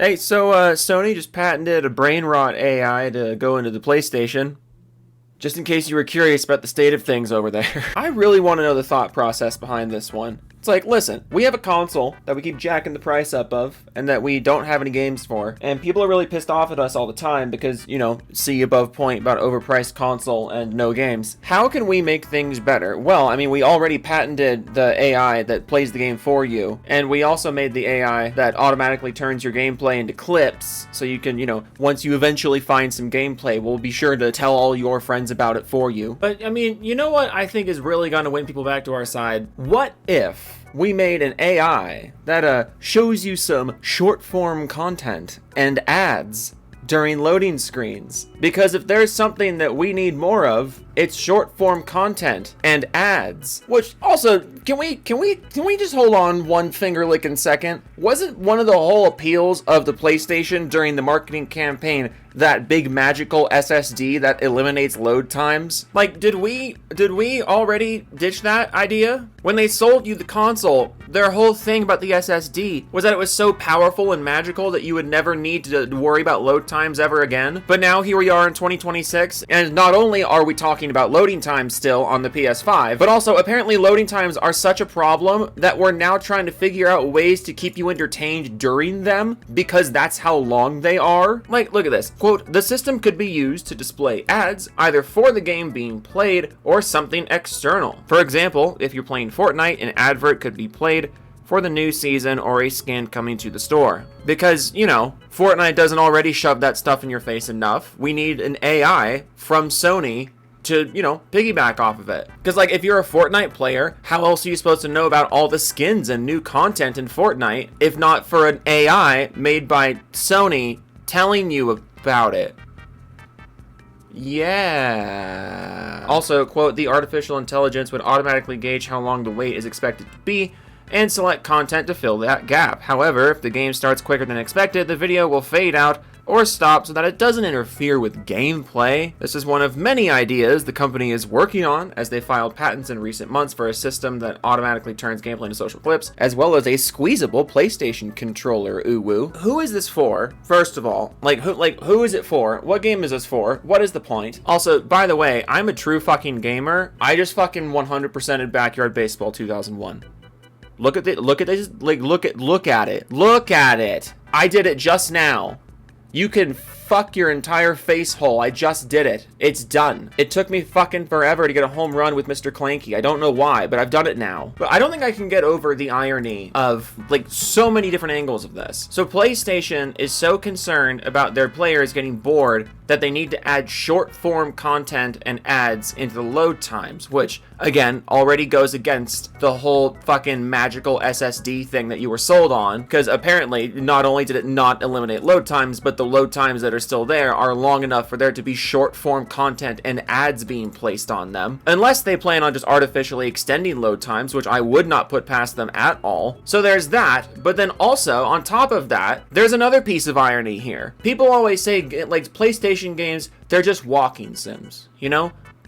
Hey, so Sony just patented a brain rot AI to go into the PlayStation. Just in case you were curious about the state of things over there. I really want to know the thought process behind this one. It's like, listen, we have a console that we keep jacking the price up of and that we don't have any games for. And people are really pissed off at us all the time because, see above point about overpriced console and no games. How can we make things better? Well, I mean, we already patented the AI that plays the game for you. And we also made the AI that automatically turns your gameplay into clips. So you can, once you eventually find some gameplay, we'll be sure to tell all your friends about it for you. But, I mean, you know what I think is really going to win people back to our side? What if we made an AI that shows you some short form content and ads during loading screens? Because if there's something that we need more of, it's short form content and ads. Which also, can we just hold on one finger licking second? Wasn't one of the whole appeals of the PlayStation during the marketing campaign that big magical SSD that eliminates load times? Like, did we already ditch that idea? When they sold you the console, their whole thing about the SSD was that it was so powerful and magical that you would never need to worry about load times ever again. But now here we are in 2026, and not only are we talking about loading times still on the PS5, but also apparently loading times are such a problem that we're now trying to figure out ways to keep you entertained during them because that's how long they are. Like, look at this. Quote, the system could be used to display ads either for the game being played or something external. For example, if you're playing Fortnite, an advert could be played for the new season or a skin coming to the store. Because, Fortnite doesn't already shove that stuff in your face enough. We need an AI from Sony to, piggyback off of it. Because, like, if you're a Fortnite player, how else are you supposed to know about all the skins and new content in Fortnite if not for an AI made by Sony telling you about it? Yeah. Also, quote, the artificial intelligence would automatically gauge how long the wait is expected to be and select content to fill that gap. However, if the game starts quicker than expected, the video will fade out or stop so that it doesn't interfere with gameplay. This is one of many ideas the company is working on as they filed patents in recent months for a system that automatically turns gameplay into social clips, as well as a squeezable PlayStation controller. Ooh woo. Who is this for? First of all, who is it for? What game is this for? What is the point? Also, by the way, I'm a true fucking gamer. I just fucking 100%ed Backyard Baseball 2001. Look at this, look at it. Look at it. I did it just now. You can fuck your entire face hole. I just did it. It's done. It took me fucking forever to get a home run with Mr. Clanky. I don't know why, but I've done it now. But I don't think I can get over the irony of, so many different angles of this. So PlayStation is so concerned about their players getting bored that they need to add short form content and ads into the load times, which, again, already goes against the whole fucking magical SSD thing that you were sold on, because apparently not only did it not eliminate load times, but the load times that are still there are long enough for there to be short form content and ads being placed on them, unless they plan on just artificially extending load times, which I would not put past them at all. So there's that, but then also on top of that, there's another piece of irony here. People always say, PlayStation games, they're just walking sims,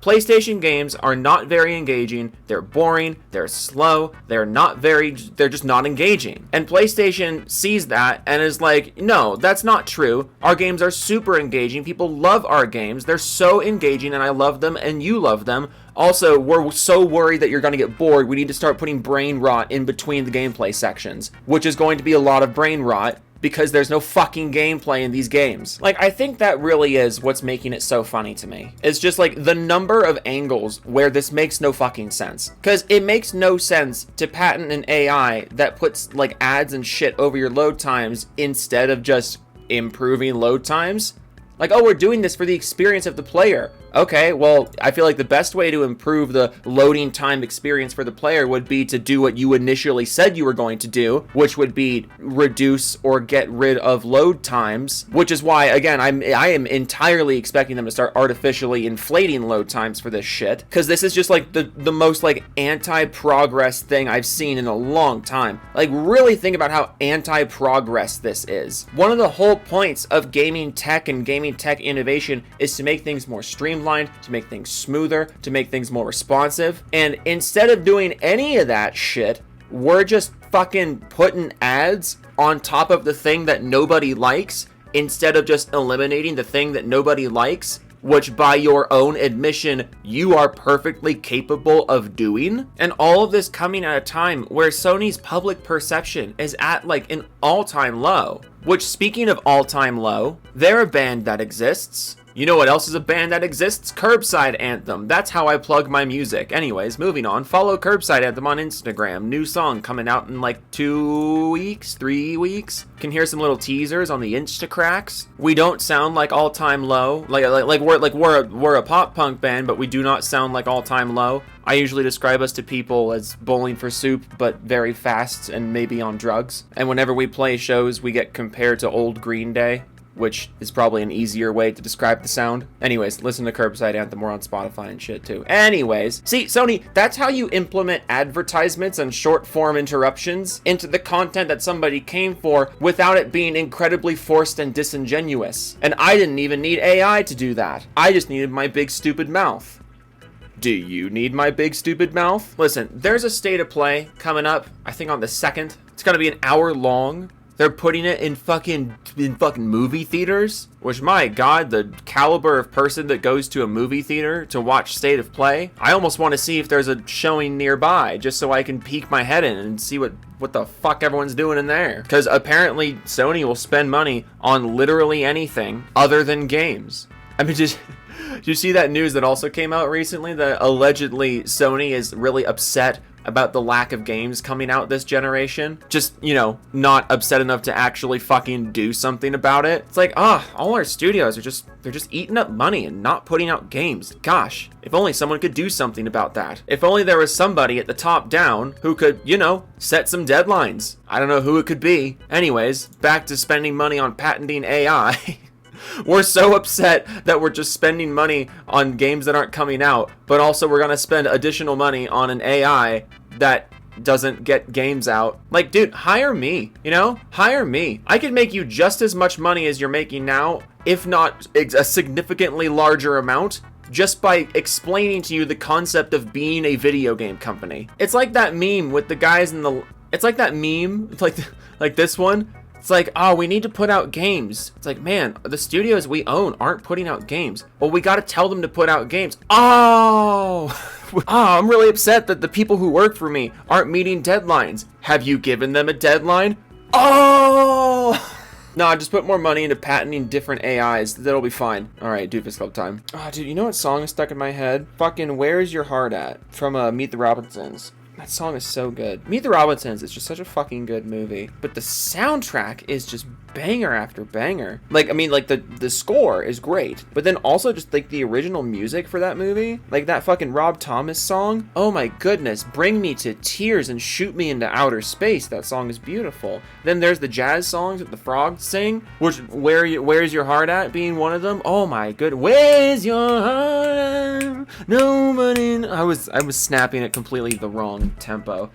PlayStation games are not very engaging, they're boring, they're slow, they're just not engaging. And PlayStation sees that and is like, no, that's not true. Our games are super engaging, people love our games, they're so engaging and I love them and you love them. Also, we're so worried that you're going to get bored, we need to start putting brain rot in between the gameplay sections, which is going to be a lot of brain rot, because there's no fucking gameplay in these games. I think that really is what's making it so funny to me. It's just the number of angles where this makes no fucking sense. Because it makes no sense to patent an AI that puts ads and shit over your load times instead of just improving load times. Oh, we're doing this for the experience of the player. Okay, well, I feel like the best way to improve the loading time experience for the player would be to do what you initially said you were going to do, which would be reduce or get rid of load times, which is why, again, I am entirely expecting them to start artificially inflating load times for this shit, because this is just the most anti-progress thing I've seen in a long time. Really think about how anti-progress this is. One of the whole points of gaming tech and gaming tech innovation is to make things more streamlined, to make things smoother, to make things more responsive. And instead of doing any of that shit, we're just fucking putting ads on top of the thing that nobody likes, instead of just eliminating the thing that nobody likes, which by your own admission, you are perfectly capable of doing. And all of this coming at a time where Sony's public perception is at like an all-time low. Which, speaking of all-time low, they're a band that exists. You know what else is a band that exists? Curbside Anthem. That's how I plug my music. Anyways, moving on. Follow Curbside Anthem on Instagram. New song coming out in like 2 weeks, 3 weeks. Can hear some little teasers on the Instacracks. We don't sound like All Time Low. We're a pop punk band, but we do not sound like All Time Low. I usually describe us to people as bowling for soup, but very fast and maybe on drugs. And whenever we play shows, we get compared to old Green Day, which is probably an easier way to describe the sound. Anyways, listen to Curbside Anthem. We're on Spotify and shit too. Anyways, see, Sony, that's how you implement advertisements and short form interruptions into the content that somebody came for without it being incredibly forced and disingenuous. And I didn't even need AI to do that. I just needed my big stupid mouth. Do you need my big stupid mouth? Listen, there's a state of play coming up, I think on the 2nd. It's gonna be an hour long. They're putting it in fucking movie theaters, which, my God, the caliber of person that goes to a movie theater to watch State of Play, I almost want to see if there's a showing nearby, just so I can peek my head in and see what the fuck everyone's doing in there. Because apparently Sony will spend money on literally anything other than games. I mean, did you see that news that also came out recently that allegedly Sony is really upset about the lack of games coming out this generation? Just, you know, not upset enough to actually fucking do something about it. It's like, all our studios are they're just eating up money and not putting out games. Gosh, if only someone could do something about that. If only there was somebody at the top down who could, you know, set some deadlines. I don't know who it could be. Anyways, back to spending money on patenting AI. We're so upset that we're just spending money on games that aren't coming out, but also we're gonna spend additional money on an AI that doesn't get games out. Like, dude, hire me, you know? Hire me. I could make you just as much money as you're making now, if not a significantly larger amount, just by explaining to you the concept of being a video game company. It's like that meme with the guys in the... It's like that meme, it's like this one. It's like, oh, we need to put out games. It's like, man, the studios we own aren't putting out games. Well, we got to tell them to put out games. Oh, I'm really upset that the people who work for me aren't meeting deadlines. Have you given them a deadline? Oh, no, just put more money into patenting different AIs. That'll be fine. All right, Doofus Club time. Oh, dude, you know what song is stuck in my head? Fucking Where's Your Heart At? From Meet the Robinsons. That song is so good. Meet the Robinsons is just such a fucking good movie. But the soundtrack is just banger after banger. Like, I mean, like, the score is great. But then also just, like, the original music for that movie. Like, that fucking Rob Thomas song. Oh my goodness. Bring me to tears and shoot me into outer space. That song is beautiful. Then there's the jazz songs that the frogs sing. Which, Where's Your Heart At being one of them. Oh my good. Where's your heart at? Nobody... I was snapping it completely the wrong tempo.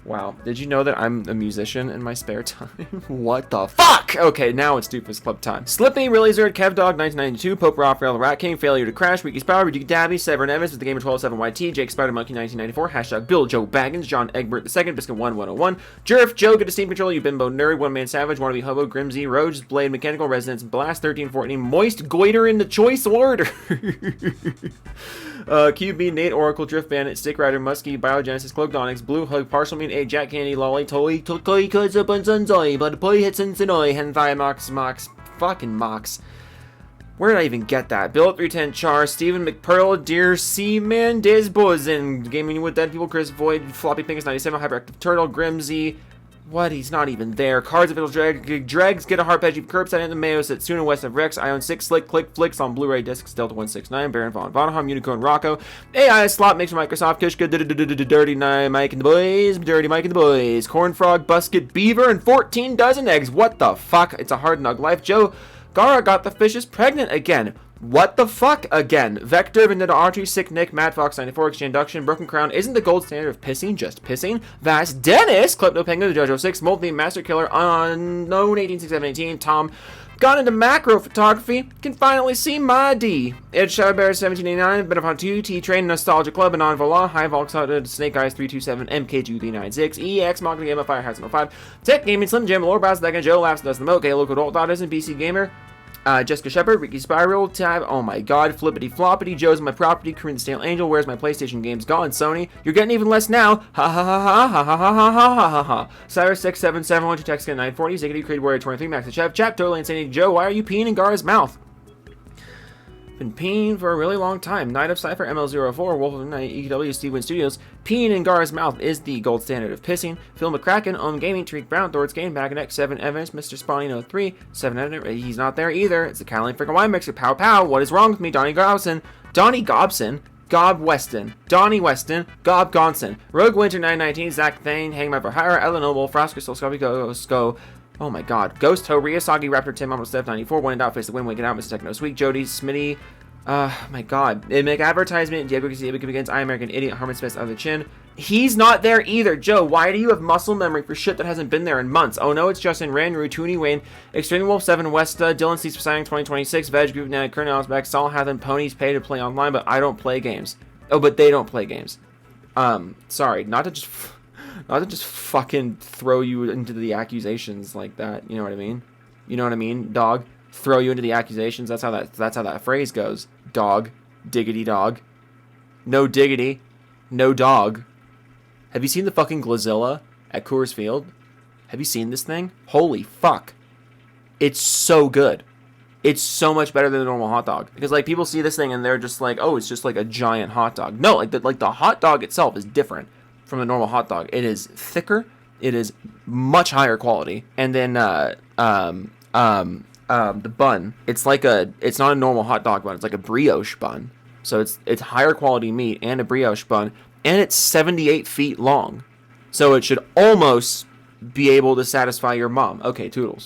Wow. Did you know that I'm a musician in my spare time? What the fuck? Okay, now it's Doofus Club time. Slippy, Really Zerd, Kevdog, 1992, Pope Raphael, The Rat King, Failure to Crash, Wiki's Power, Ridic Dabby, Severn Evans, The Gamer 127YT, Jake Spider Monkey 1994, Hashtag Bill Joe Baggins, John Egbert II, Biscuit 1101, Jerf, Joe, Good to Steam Control, You Bimbo Nerd, One Man Savage, Wannabe Hobo, Grimsy, Roads, Blade, Mechanical Resonance, Blast 1314, Moist Goiter in the choice order. QB, Nate, Oracle, Drift Bandit, Stick Rider, Muskie, Biogenesis, Cloakdonics, Blue Hug, Partial Mean, A, Jack Candy, Lolly, Toy, Toy, Cuts Up on Sunsoy, Blood Poi, Hits and Sonoy, Henfire, Mox, fucking Mox. Where did I even get that? Bill 310 Char, Stephen McPearl, Dear Seaman, Diz Bozen, Gaming with Dead People, Chris Void, Floppy Pinkus 97, Hyperactive Turtle, Grimsy. What? He's not even there. Cards of It'll Dregs, Get a Heart Peggy, Curbside Anthem, Mayo, Setsuna, West of Rex, I own 6, Slick, Click, Flicks on Blu-ray discs, Delta 169, Baron Von Bonham, Unicorn Rocco, AI Slot, Makes Microsoft, Kishka, Dirty Mike and the Boys, Dirty Mike and the Boys, Cornfrog, Busket, Beaver, and 14 dozen eggs. What the fuck? It's a hard nug life. Joe Gara got the fishes pregnant again. What the fuck? Again, Vector, Vendetta Archie, Sick Nick, Mad Fox 94, Exchange Induction, Broken Crown isn't the gold standard of pissing, just pissing. Vast Dennis, Klepto Penguin, the JoJo 6, Multi Master Killer, Unknown 18617, Tom, gone into macro photography, can finally see my D. Ed Shadowbear 1789, Bit of 2, T-Train, Nostalgia Club, Anon Vola, High Volks, Snake Eyes 327, MKG396, EX, Mock Game of Fire, House 05, Tech Gaming, Slim Jim, Lord Bass, Deck, Joe Laughs, Does the Moke, Local Adult Dot isn't BC Gamer. Jessica Shepard, Ricky Spiral, Tab, oh my god, Flippity Floppity, Joe's My Property, Korean Stale Angel, Where's My PlayStation Games Gone, Sony, you're getting even less now, ha ha ha ha ha ha ha ha ha ha ha, Cyrus 677, Text 940, Ziggity, Creed Warrior 23, Max the Chef, Chap, Totally Insanity, Joe, why are you peeing in Gar's mouth? Been peeing for a really long time. Night of Cypher, ML04, Wolf of the Night, EW, Steven Studios. Peeing in Gar's mouth is the gold standard of pissing. Phil McCracken, Ohm Gaming, Tariq Brown, Thor's Game, Bag X, 7 Evans, Mr. Spawning 03, 7 Editor, he's not there either. It's the Caroline freaking wine mixer, Pow Pow, what is wrong with me? Donnie Gobson, Gob Weston, Donnie Weston, Gob Gonson, Rogue Winter 919, Zach Thane, Hangman for Hire, Ellen Noble, Frost Crystal, Go. Oh my god. Ghost, Ho, Ryasagi, Raptor, Tim, Almost Steph 94, One and Out, Face the Win, Waking Out, Mr. Techno Sweet, Jody, Smitty, my god. They make advertisement, Diego against I American Idiot, Harmon Smith, Other Chin. He's not there either. Joe, why do you have muscle memory for shit that hasn't been there in months? Oh no, it's Justin, Randrew, Tooney, Wayne, Extreme Wolf 7, Westa, Dylan Steve's for signing 2026, Veg Group, Nana, Colonel Osbeck, Saul Hathan, Ponies pay to play online, but I don't play games. Oh, but they don't play games. Sorry, not to just fucking throw you into the accusations like that. You know what I mean? You know what I mean, dog? Throw you into the accusations. That's how that phrase goes. Dog, diggity dog. No diggity, no dog. Have you seen the fucking Glazilla at Coors Field? Have you seen this thing? Holy fuck. It's so good. It's so much better than a normal hot dog. Because, like, people see this thing and they're just like, oh, it's just like a giant hot dog. No, like the hot dog itself is different from a normal hot dog. It is thicker. It is much higher quality. And then, the bun, it's not a normal hot dog bun. It's like a brioche bun. So it's higher quality meat and a brioche bun. And it's 78 feet long. So it should almost be able to satisfy your mom. Okay, toodles.